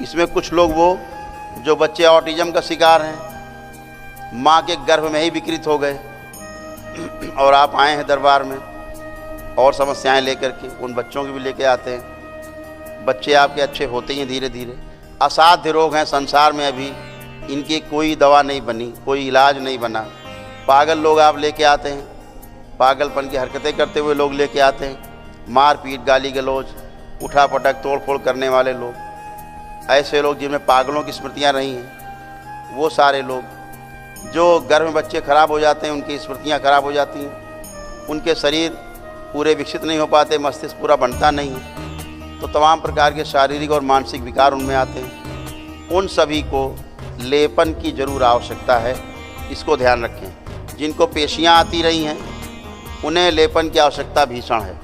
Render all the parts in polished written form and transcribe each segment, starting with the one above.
इसमें कुछ लोग वो जो बच्चे ऑटिज्म का शिकार हैं, माँ के गर्भ में ही विकृत हो गए और आप आए हैं दरबार में और समस्याएं लेकर के, उन बच्चों की भी लेके आते हैं। बच्चे आपके अच्छे होते ही धीरे धीरे। असाध्य रोग हैं संसार में, अभी इनकी कोई दवा नहीं बनी, कोई इलाज नहीं बना। पागल लोग आप लेके आते हैं, पागलपन की हरकतें करते हुए लोग लेके आते हैं, मारपीट, गाली गलौज, उठा पटक, तोड़ फोड़ करने वाले लोग, ऐसे लोग जिनमें पागलों की स्मृतियाँ रही हैं, वो सारे लोग जो गर्भ में बच्चे खराब हो जाते हैं, उनकी स्मृतियाँ खराब हो जाती हैं, उनके शरीर पूरे विकसित नहीं हो पाते, मस्तिष्क पूरा बनता नहीं है, तो तमाम प्रकार के शारीरिक और मानसिक विकार उनमें आते हैं। उन सभी को लेपन की ज़रूर आवश्यकता है, इसको ध्यान रखें। जिनको पेशियाँ आती रही हैं उन्हें लेपन की आवश्यकता भीषण है।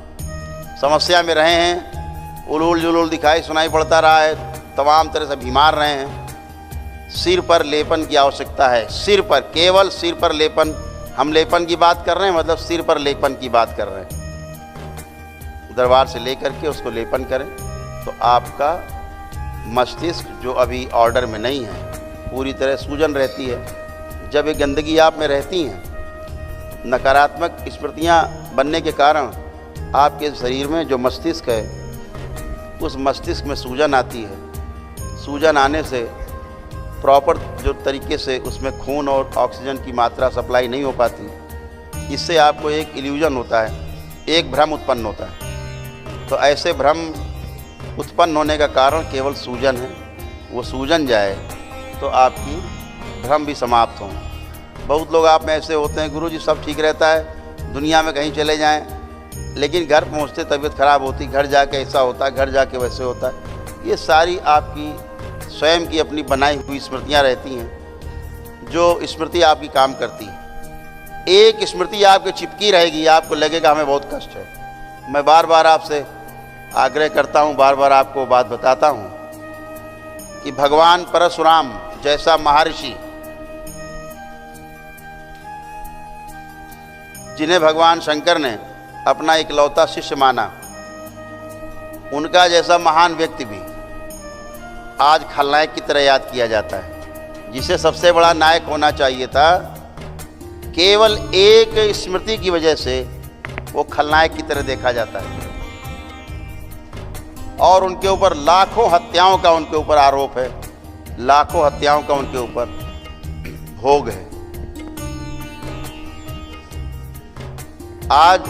समस्या में रहे हैं, उलूल जुलूल दिखाई सुनाई पड़ता रहा है, तमाम तरह से बीमार रहे हैं, सिर पर लेपन की आवश्यकता है। सिर पर, केवल सिर पर लेपन, हम लेपन की बात कर रहे हैं, मतलब सिर पर लेपन की बात कर रहे हैं। दरबार से लेकर के उसको लेपन करें तो आपका मस्तिष्क जो अभी ऑर्डर में नहीं है, पूरी तरह सूजन रहती है। जब ये गंदगी आप में रहती हैं, नकारात्मक स्मृतियाँ बनने के कारण आपके शरीर में जो मस्तिष्क है, उस मस्तिष्क में सूजन आती है। सूजन आने से प्रॉपर जो तरीके से उसमें खून और ऑक्सीजन की मात्रा सप्लाई नहीं हो पाती। इससे आपको एक इल्यूजन होता है, एक भ्रम उत्पन्न होता है। तो ऐसे भ्रम उत्पन्न होने का कारण केवल सूजन है। वो सूजन जाए तो आपकी भ्रम भी समाप्त हों। बहुत लोग आप में ऐसे होते हैं, गुरुजी सब ठीक रहता है, दुनिया में कहीं चले जाएं, लेकिन घर पहुंचते तबीयत खराब होती, घर जाके ऐसा होता है, घर जाके वैसे होता है। ये सारी आपकी स्वयं की अपनी बनाई हुई स्मृतियाँ रहती हैं, जो स्मृति आपकी काम करती है। एक स्मृति आपके चिपकी रहेगी, आपको लगेगा हमें बहुत कष्ट है। मैं बार बार आपसे आग्रह करता हूँ, बार बार आपको बात बताता हूँ कि भगवान परशुराम जैसा महर्षि, जिन्हें भगवान शंकर ने अपना इकलौता शिष्य माना, उनका जैसा महान व्यक्ति भी आज खलनायक की तरह याद किया जाता है। जिसे सबसे बड़ा नायक होना चाहिए था, केवल एक स्मृति की वजह से वो खलनायक की तरह देखा जाता है और उनके ऊपर लाखों हत्याओं का उनके ऊपर आरोप है, लाखों हत्याओं का उनके ऊपर भोग है। आज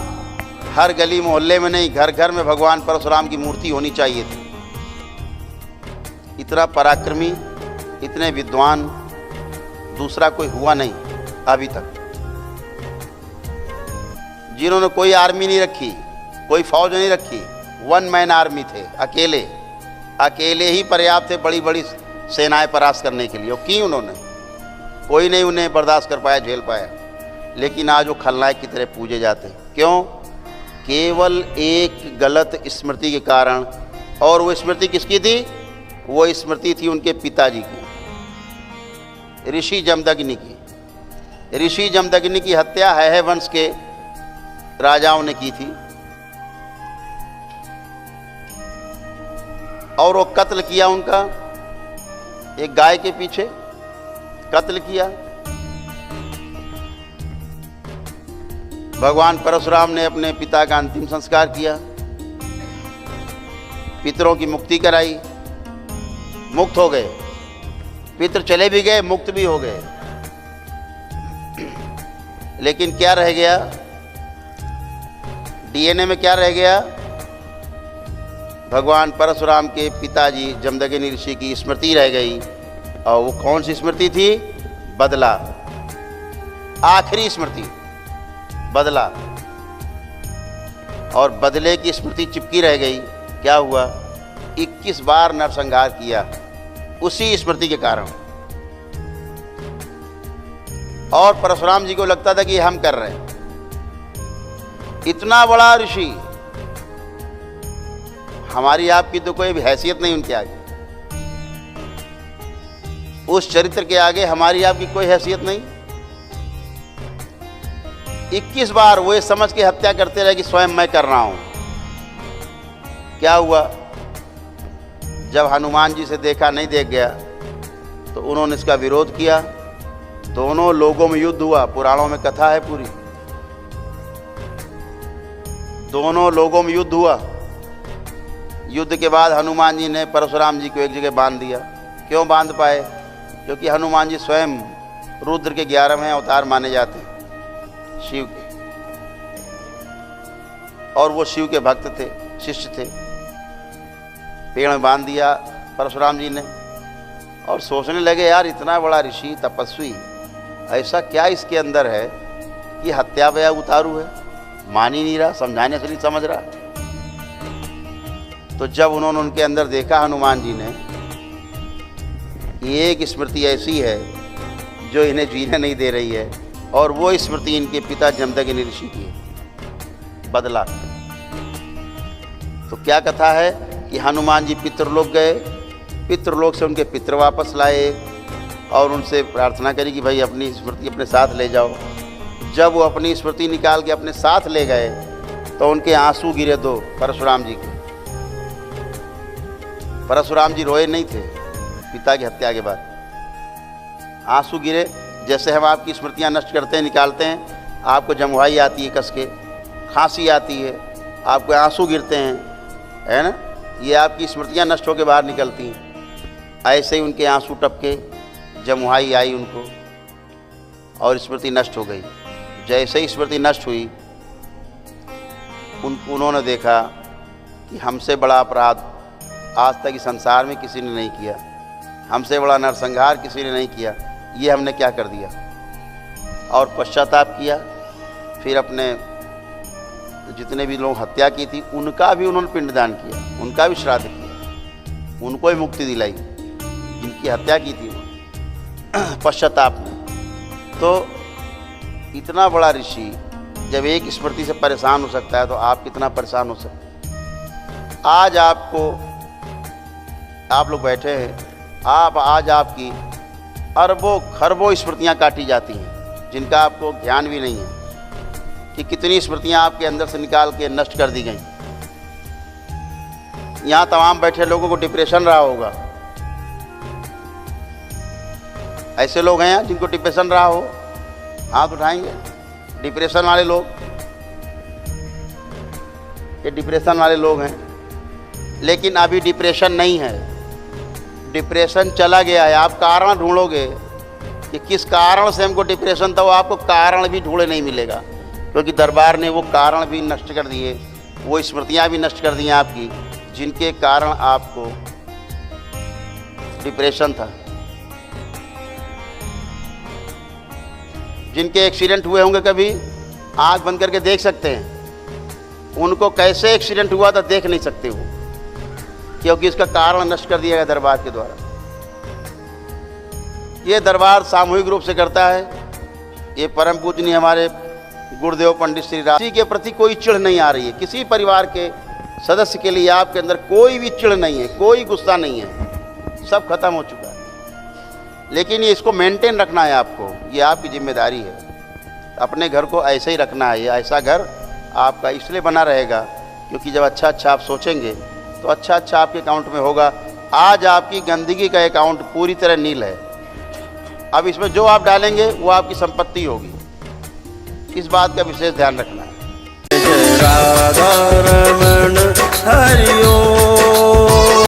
हर गली मोहल्ले में नहीं, घर घर में भगवान परशुराम की मूर्ति होनी चाहिए थी। इतना पराक्रमी, इतने विद्वान दूसरा कोई हुआ नहीं अभी तक, जिन्होंने कोई आर्मी नहीं रखी, कोई फौज नहीं रखी, वन मैन आर्मी थे, अकेले अकेले ही पर्याप्त थे बड़ी बड़ी सेनाएं परास्त करने के लिए। और की उन्होंने, कोई नहीं उन्हें बर्दाश्त कर पाया, झेल पाया। लेकिन आज वो खलनायक की तरह पूजे जाते हैं। क्यों? केवल एक गलत स्मृति के कारण। और वो स्मृति किसकी थी? वो स्मृति थी उनके पिताजी की, ऋषि जमदग्नि की। ऋषि जमदग्नि की हत्या है वंश के राजाओं ने की थी और वो कत्ल किया उनका, एक गाय के पीछे कत्ल किया। भगवान परशुराम ने अपने पिता का अंतिम संस्कार किया, पितरों की मुक्ति कराई, मुक्त हो गए। पितर चले भी गए, मुक्त भी हो गए। लेकिन क्या रह गया? डीएनए में क्या रह गया? भगवान परशुराम के पिताजी जमदग्नि ऋषि की स्मृति रह गई। और वो कौन सी स्मृति थी? बदला। आखिरी स्मृति बदला। और बदले की स्मृति चिपकी रह गई। क्या हुआ? 21 बार नरसंहार किया उसी स्मृति के कारण। और परशुराम जी को लगता था कि हम कर रहे हैं। इतना बड़ा ऋषि, हमारी आपकी तो कोई हैसियत नहीं उनके आगे, उस चरित्र के आगे हमारी आपकी कोई हैसियत नहीं। 21 बार वो ये समझ के हत्या करते रहे कि स्वयं मैं कर रहा हूं। क्या हुआ? जब हनुमान जी से देखा नहीं देख गया तो उन्होंने इसका विरोध किया। दोनों लोगों में युद्ध हुआ, पुराणों में कथा है पूरी। दोनों लोगों में युद्ध हुआ। युद्ध के बाद हनुमान जी ने परशुराम जी को एक जगह बांध दिया। क्यों बांध पाए? क्योंकि हनुमान जी स्वयं रुद्र के 11वें अवतार माने जाते हैं, शिव के, और वो शिव के भक्त थे, शिष्य थे। पेड़ में बांध दिया परशुराम जी ने और सोचने लगे, यार इतना बड़ा ऋषि तपस्वी, ऐसा क्या इसके अंदर है कि हत्या पे उतारू है? मान ही नहीं रहा, समझाने से नहीं समझ रहा। तो जब उन्होंने उनके अंदर देखा हनुमान जी ने, एक स्मृति ऐसी है जो इन्हें जीने नहीं दे रही है, और वो स्मृति इनके पिता जमदग्नि ऋषि की है, बदला। तो क्या कथा है कि हनुमान जी पितृलोक गए, पितृलोक से उनके पितृ वापस लाए और उनसे प्रार्थना करी कि भाई अपनी स्मृति अपने साथ ले जाओ। जब वो अपनी स्मृति निकाल के अपने साथ ले गए तो उनके आंसू गिरे दो परशुराम जी के। परशुराम जी रोए नहीं थे पिता की हत्या के बाद, आंसू गिरे। जैसे हम आपकी स्मृतियां नष्ट करते हैं, निकालते हैं, आपको जमुहाई आती है, कस के खांसी आती है, आपको आंसू गिरते हैं, है ना, ये आपकी स्मृतियां नष्ट होकर बाहर निकलती हैं। ऐसे ही उनके आंसू टपके, जमुहाई आई उनको और स्मृति नष्ट हो गई। जैसे ही स्मृति नष्ट हुई, उन्होंने देखा कि हमसे बड़ा अपराध आज तक इस संसार में किसी ने नहीं किया, हमसे बड़ा नरसंहार किसी ने नहीं किया, ये हमने क्या कर दिया। और पश्चाताप किया। फिर अपने जितने भी लोग हत्या की थी उनका भी उन्होंने पिंडदान किया, उनका भी श्राद्ध किया, उनको ही मुक्ति दिलाई जिनकी हत्या की थी पश्चाताप में। तो इतना बड़ा ऋषि जब एक स्मृति से परेशान हो सकता है तो आप कितना परेशान हो सकते हैं। आज आप लोग बैठे हैं, आज आपकी अरबों खरबों स्मृतियां काटी जाती हैं जिनका आपको ज्ञान भी नहीं है कि कितनी स्मृतियां आपके अंदर से निकाल के नष्ट कर दी गई। यहाँ तमाम बैठे लोगों को डिप्रेशन रहा होगा, ऐसे लोग हैं जिनको डिप्रेशन रहा हो, हाथ उठाएंगे। डिप्रेशन वाले लोग, ये डिप्रेशन वाले लोग हैं, लेकिन अभी डिप्रेशन नहीं है, डिप्रेशन चला गया है। आप कारण ढूंढोगे कि किस कारण से हमको डिप्रेशन था, वो आपको कारण भी ढूंढे नहीं मिलेगा, क्योंकि दरबार ने वो कारण भी नष्ट कर दिए, वो स्मृतियां भी नष्ट कर दी आपकी, जिनके कारण आपको डिप्रेशन था। जिनके एक्सीडेंट हुए होंगे, कभी आंख बंद करके देख सकते हैं उनको कैसे एक्सीडेंट हुआ था, देख नहीं सकते वो, क्योंकि इसका कारण नष्ट कर दिया गया दरबार के द्वारा। ये दरबार सामूहिक रूप से करता है। ये परम पूजनीय हमारे गुरुदेव पंडित श्री राम जी के प्रति कोई चिढ़ नहीं आ रही है, किसी परिवार के सदस्य के लिए आपके अंदर कोई भी चिढ़ नहीं है, कोई गुस्सा नहीं है, सब खत्म हो चुका है। लेकिन ये इसको मेंटेन रखना है आपको, ये आपकी जिम्मेदारी है। अपने घर को ऐसे ही रखना है। ये ऐसा घर आपका इसलिए बना रहेगा क्योंकि जब अच्छा अच्छा आप सोचेंगे तो अच्छा अच्छा आपके अकाउंट में होगा। आज आपकी गंदगी का अकाउंट पूरी तरह नील है, अब इसमें जो आप डालेंगे वो आपकी संपत्ति होगी। इस बात का विशेष ध्यान रखना है। राधा रमण हरि ओम।